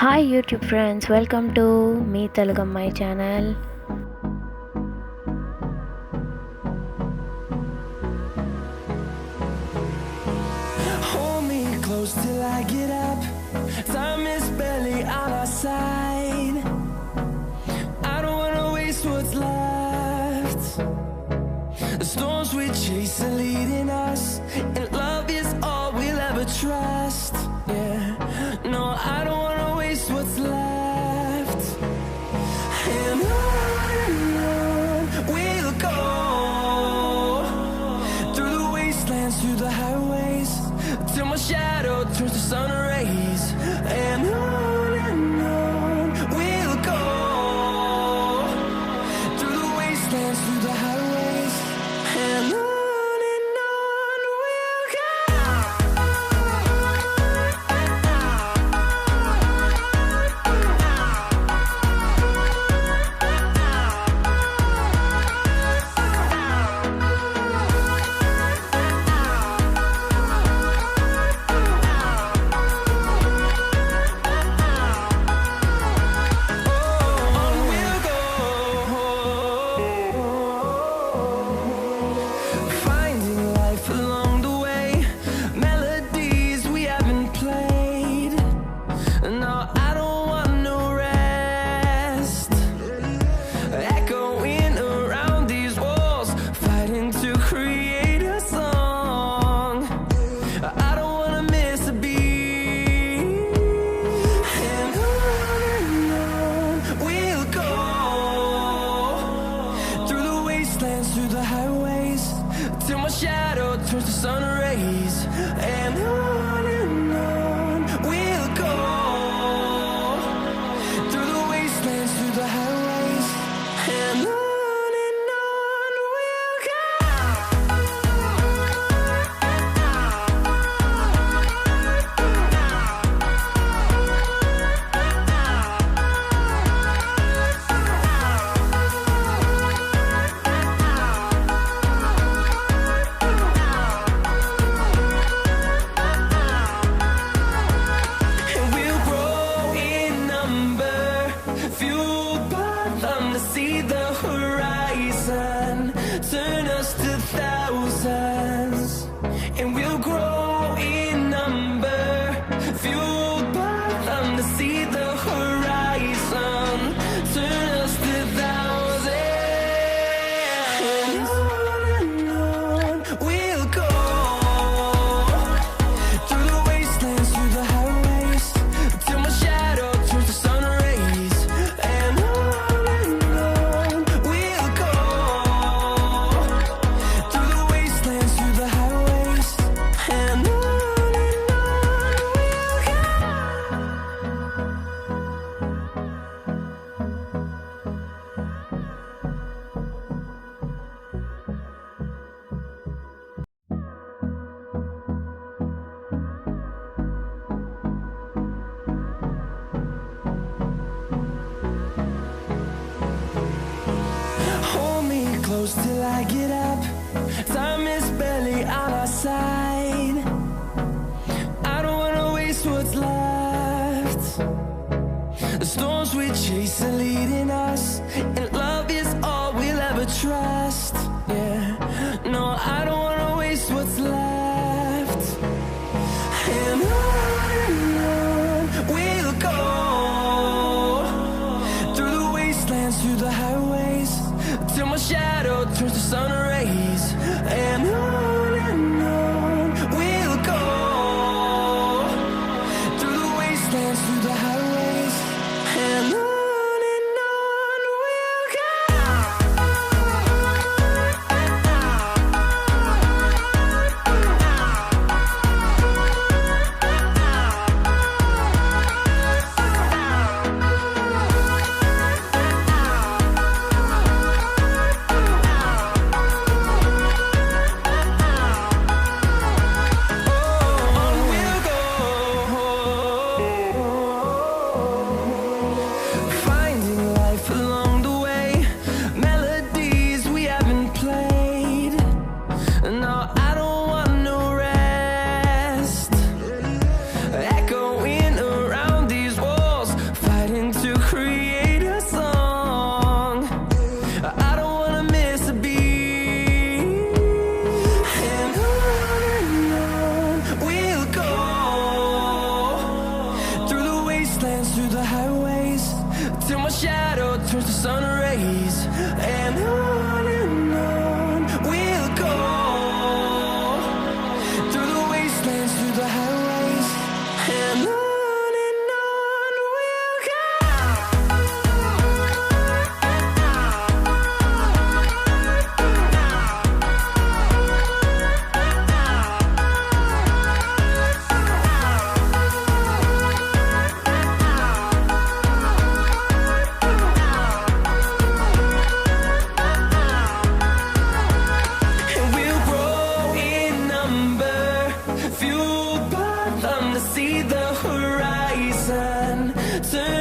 Hi YouTube friends, welcome to me Telugamai channel. Hold me close till I get up. Time is barely on our side. I don't wanna waste what's left. The storms we chase are leading us, and love is all we'll ever trust. Yeah, no, I don't wanna waste what's left. And on we'll go, through the wastelands, through the highways, till my shadow turns to sun rays. And on we'll go, through the wastelands, through the highways, and on we'll go. Finding life along the way, melodies we haven't played. No, I don't want no rest. Echoing around these walls, fighting to create a song. I don't wanna miss a beat. And on we'll go, through the wastelands, through the highways, till my shadow turns to sun rays. And on we'll go, through the wastelands, through the highways, and on we'll go. And we'll grow in number, fueled by them to see the horizon, turn us to thousands. And we'll grow in number, fueled by them to see the horizon, turn us to thousands. And on we'll go, through the wastelands, through the highways, till my shadow turns to sun rays. And on we'll go, through the wastelands, through the highways, and on we'll go. Hold me close till I get up. Time is barely on our side. I don't wanna waste what's left. The storms we chase are leading us, and love is all we'll ever trust. Yeah, no, I don't wanna waste what's left. And on we'll go, through the wastelands, through the highways, till my shadow turns to sun rays. And on we'll go, through the wastelands, through the highways, and on we'll go. sun rays, and on we'll go, through the wastelands, through the highways, and on we'll go. And we'll grow in number, fueled by them to see the horizon. Turn